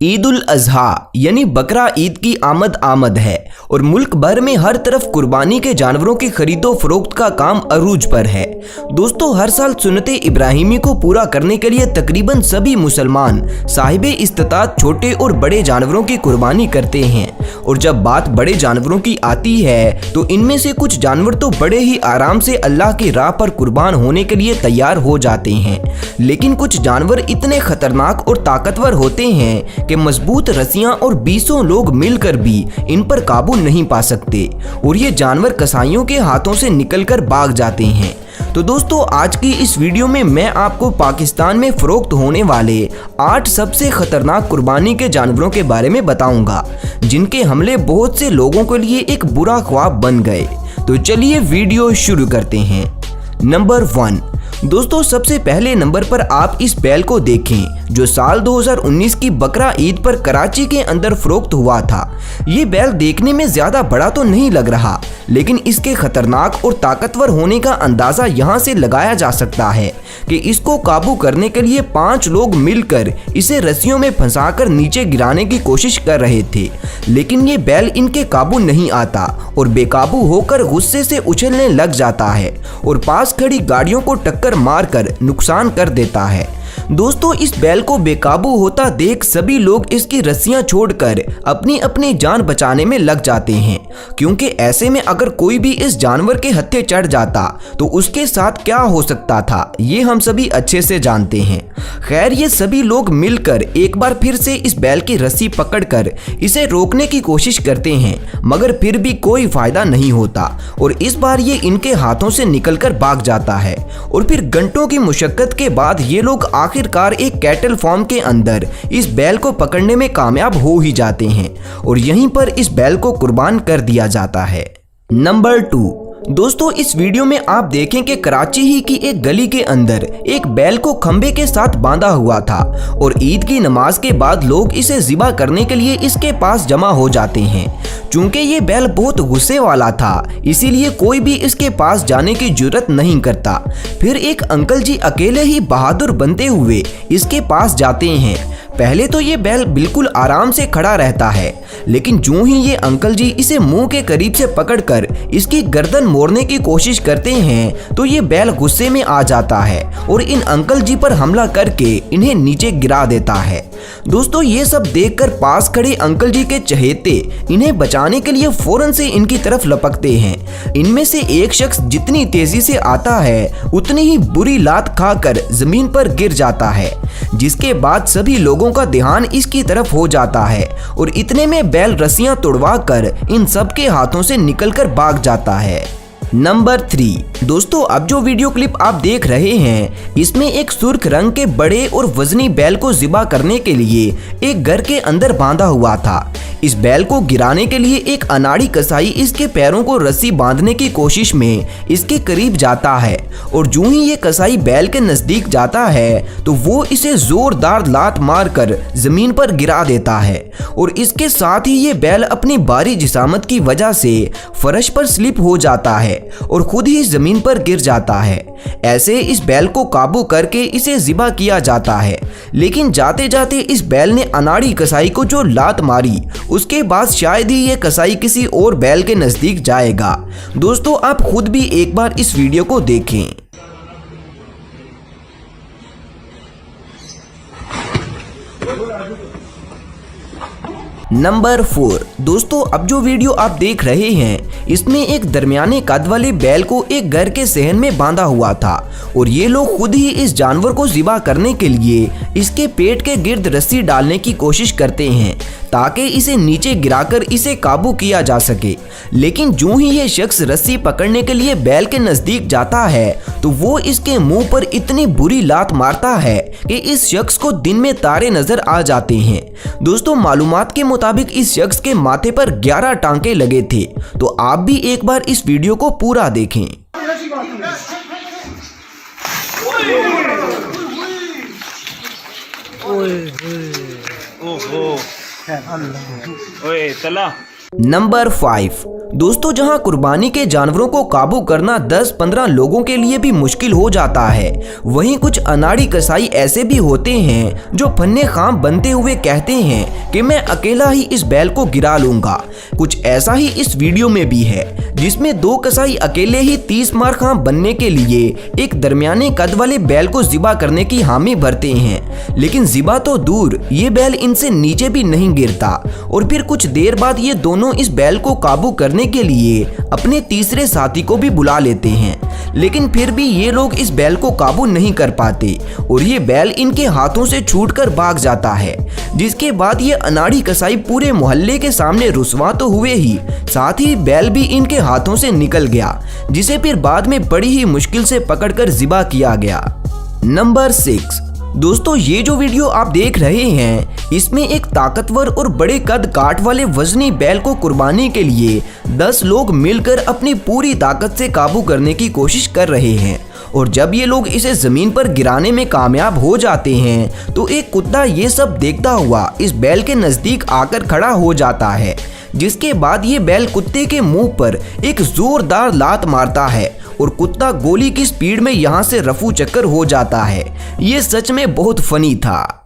ईद उल अजहा यानी बकरा ईद की आमद है और मुल्क भर में हर तरफ कुर्बानी के जानवरों की खरीदो फरोख्त का काम अरूज पर है। दोस्तों, हर साल सुन्नते इब्राहिमी को पूरा करने के लिए तकरीबन सभी मुसलमान साहिबे इस्तिताअत छोटे और बड़े जानवरों की कुर्बानी करते हैं। और जब बात बड़े जानवरों की आती है तो इनमें से कुछ जानवर तो बड़े ही आराम से अल्लाह की राह पर कुर्बान होने के लिए तैयार हो जाते हैं, लेकिन कुछ जानवर इतने खतरनाक और ताकतवर होते हैं कि मजबूत रस्सियां और 20 लोग मिलकर भी इन पर काबू नहीं पा सकते और ये जानवर कसाईयों के हाथों से निकलकर भाग जाते हैं। तो दोस्तों, आज की इस वीडियो में मैं आपको पाकिस्तान में फरोख्त होने वाले 8 सबसे खतरनाक कुर्बानी के जानवरों के बारे में बताऊंगा, जिनके हमले बहुत से लोगों के लिए एक बुरा ख्वाब बन गए। तो चलिए वीडियो शुरू करते हैं। नंबर 1। दोस्तों, सबसे पहले नंबर पर आप इस बैल को देखें जो साल 2019 की बकरा ईद पर कराची के अंदर फरोख्त हुआ था। ये बैल देखने में ज्यादा बड़ा तो नहीं लग रहा, लेकिन इसके खतरनाक और ताकतवर होने का अंदाजा यहाँ से लगाया जा सकता है कि इसको काबू करने के लिए 5 लोग मिलकर इसे रस्सियों में फंसाकर नीचे गिराने की कोशिश कर रहे थे, लेकिन ये बैल इनके काबू नहीं आता और बेकाबू होकर गुस्से से उछलने लग जाता है और पास खड़ी गाड़ियों को टक्कर मारकर नुकसान कर देता है। दोस्तों, इस बैल को बेकाबू होता देख सभी लोग इसकी रस्सियां छोड़कर अपनी अपनी जान बचाने में लग जाते हैं, क्योंकि ऐसे में अगर कोई भी इस जानवर के हत्थे चढ़ जाता तो उसके साथ क्या हो सकता था ये हम सभी अच्छे से जानते हैं। खैर, ये सभी लोग मिलकर एक बार फिर से इस बैल की रस्सी पकड़कर इसे रोकने की कोशिश करते हैं, मगर फिर भी कोई फायदा नहीं होता और इस बार ये इनके हाथों से निकलकर भाग जाता है। और फिर घंटों की मुशक्कत के बाद ये लोग आखिरकार एक कैटल फार्म के अंदर इस बैल को पकड़ने में कामयाब हो ही जाते हैं और यहीं पर इस बैल को कुर्बान कर दिया जाता है। नंबर 2। दोस्तों, इस वीडियो में आप देखें कि कराची ही की एक गली के अंदर एक बैल को खंबे के साथ बांधा हुआ था और ईद की नमाज के बाद लोग इसे ज़िबा करने के लिए इसके पास जमा हो जाते हैं। चूंकि ये बैल बहुत गुस्से वाला था, इसीलिए कोई भी इसके पास जाने की जुर्रत नहीं करता। फिर एक अंकल जी अकेले ही बहादुर बनते हुए इसके पास जाते हैं। पहले तो ये बैल बिल्कुल आराम से खड़ा रहता है, लेकिन जो ही ये अंकल जी इसे मुंह के करीब से पकड़कर इसकी गर्दन मोड़ने की कोशिश करते हैं तो ये बैल गुस्से में आ जाता है और इन अंकल जी पर हमला करके इन्हें नीचे गिरा देता है। दोस्तों, ये सब देखकर पास खड़े अंकल जी के चहेते इन्हें बचाने के लिए फौरन से इनकी तरफ लपकते हैं। इनमें से एक शख्स जितनी तेजी से आता है उतनी ही बुरी लात खाकर जमीन पर गिर जाता है, जिसके बाद सभी लोगों का ध्यान इसकी तरफ हो जाता है और इतने में बैल रस्सियां तोड़वा कर इन सब के हाथों से निकलकर भाग जाता है। नंबर 3। दोस्तों, अब जो वीडियो क्लिप आप देख रहे हैं इसमें एक सुर्ख रंग के बड़े और वजनी बैल को ज़िबा करने के लिए एक घर के अंदर बांधा हुआ था। इस बैल को गिराने के लिए एक अनाड़ी कसाई इसके पैरों को रस्सी बांधने की कोशिश में इसके करीब जाता है और जो ही ये कसाई बैल के नज़दीक जाता है तो वो इसे जोरदार लात मारकर जमीन पर गिरा देता है और इसके साथ ही ये बैल अपनी भारी जिसामत की वजह से फर्श पर स्लिप हो जाता है और खुद ही जमीन पर गिर जाता है। ऐसे इस बैल को काबू करके इसे ज़िबा किया जाता है, लेकिन जाते जाते इस बैल ने अनाड़ी कसाई को जो लात मारी उसके बाद शायद ही ये कसाई किसी और बैल के नज़दीक जाएगा। दोस्तों, आप खुद भी एक बार इस वीडियो को देखें। नंबर 4। दोस्तों, अब जो वीडियो आप देख रहे हैं इसमें एक दरमियाने कद वाले बैल को एक घर के सहन में बांधा हुआ था और ये लोग खुद ही इस जानवर को ज़िबा करने के लिए इसके पेट के गिर्द रस्सी डालने की कोशिश करते हैं ताकि इसे नीचे गिराकर इसे काबू किया जा सके। लेकिन जो ही ये शख्स रस्सी पकड़ने के लिए बैल के नज़दीक जाता है तो वो इसके मुंह पर इतनी बुरी लात मारता है कि इस शख्स को दिन में तारे नजर आ जाते हैं। दोस्तों, मालूमात के मुताबिक इस शख्स के माथे पर 11 टांके लगे थे। तो आप भी एक बार इस वीडियो को पूरा देखें। ओए तला नंबर 5। दोस्तों, जहां कुर्बानी के जानवरों को काबू करना 10-15 लोगों के लिए भी मुश्किल हो जाता है, वहीं कुछ अनाड़ी कसाई ऐसे भी होते हैं जो फन्ने खाम बनते हुए कहते हैं कि मैं अकेला ही इस बैल को गिरा लूंगा। कुछ ऐसा ही इस वीडियो में भी है, जिसमें 2 कसाई अकेले ही 30 मार खाम बनने के लिए एक दरमियाने कद वाले बैल को ज़िबा करने की हामी भरते हैं, लेकिन ज़िबा तो दूर, ये बैल इनसे नीचे भी नहीं गिरता। और फिर कुछ देर बाद ये दोनों इस बैल को काबू करने के लिए अपने तीसरे साथी को भी बुला लेते हैं, लेकिन फिर भी ये लोग इस बैल को काबू नहीं कर पाते और ये बैल इनके हाथों से छूटकर भाग जाता है। जिसके बाद ये अनाड़ी कसाई पूरे मोहल्ले के सामने रुस्वा तो हुए ही, साथ ही बैल भी इनके हाथों से निकल गया, जिसे फिर बाद में बड़ी ही मुश्किल से पकड़कर ज़िबा किया गया। नंबर 6। दोस्तों, ये जो वीडियो आप देख रहे हैं, इसमें एक ताकतवर और बड़े कद काट वाले वजनी बैल को कुर्बानी के लिए 10 लोग मिलकर अपनी पूरी ताकत से काबू करने की कोशिश कर रहे हैं। और जब ये लोग इसे जमीन पर गिराने में कामयाब हो जाते हैं तो एक कुत्ता ये सब देखता हुआ इस बैल के नज़दीक आकर खड़ा हो जाता है, जिसके बाद ये बैल कुत्ते के मुंह पर एक जोरदार लात मारता है और कुत्ता गोली की स्पीड में यहाँ से रफू चक्कर हो जाता है। ये सच में बहुत फनी था।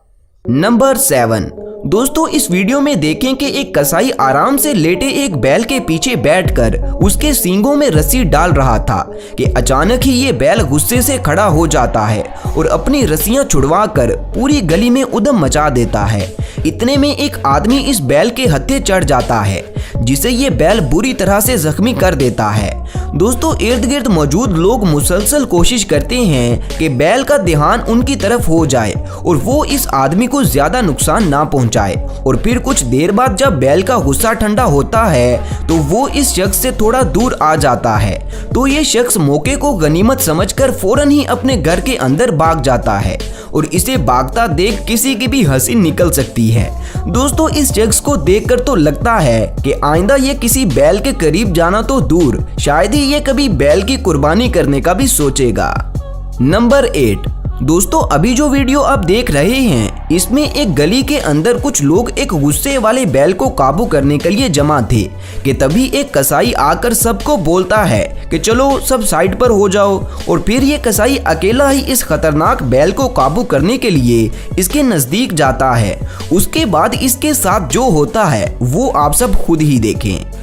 नंबर 7। दोस्तों, इस वीडियो में देखें कि एक कसाई आराम से लेटे एक बैल के पीछे बैठकर उसके सींगों में रस्सी डाल रहा था कि अचानक ही ये बैल गुस्से से खड़ा हो जाता है और अपनी रस्सियां छुड़वाकर पूरी गली में उधम मचा देता है। इतने में एक आदमी इस बैल के हत्थे चढ़ जाता है, जिसे ये बैल बुरी तरह से जख्मी कर देता है। दोस्तों, इर्द गिर्द मौजूद लोग मुसलसल कोशिश करते हैं कि बैल का ध्यान उनकी तरफ हो जाए और वो इस आदमी को ज्यादा नुकसान ना पहुंचाए। और फिर कुछ देर बाद जब बैल का गुस्सा ठंडा होता है तो वो इस शख्स से थोड़ा दूर आ जाता है, तो ये शख्स मौके को गनीमत समझकर फौरन ही अपने घर के अंदर भाग जाता है और इसे भागता देख किसी की भी हंसी निकल सकती है। दोस्तों, इस शख्स को देखकर तो लगता है कि आइंदा ये किसी बैल के करीब जाना तो दूर, शायद ही ये कभी बैल की कुर्बानी करने का भी सोचेगा। नंबर 8। दोस्तों, अभी जो वीडियो आप देख रहे हैं, इसमें एक गली के अंदर कुछ लोग एक गुस्से वाले बैल को काबू करने के लिए जमा थे कि तभी एक कसाई आकर सबको बोलता है कि चलो सब साइड पर हो जाओ। और फिर ये कसाई अकेला ही इस खतरनाक बैल को काबू करने के लिए इसके नज़दीक जाता है। उसके बाद इसके साथ जो होता है वो आप सब खुद ही देखें।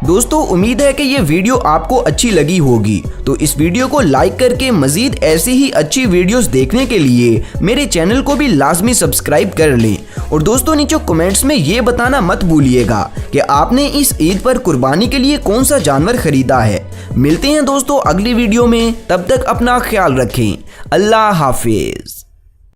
दोस्तों, उम्मीद है कि ये वीडियो आपको अच्छी लगी होगी, तो इस वीडियो को लाइक करके मजीद ऐसी ही अच्छी वीडियोस देखने के लिए मेरे चैनल को भी लाजमी सब्सक्राइब कर लें। और दोस्तों, नीचे कमेंट्स में ये बताना मत भूलिएगा कि आपने इस ईद पर कुर्बानी के लिए कौन सा जानवर खरीदा है। मिलते हैं दोस्तों अगली वीडियो में, तब तक अपना ख्याल रखें। अल्लाह हाफिज।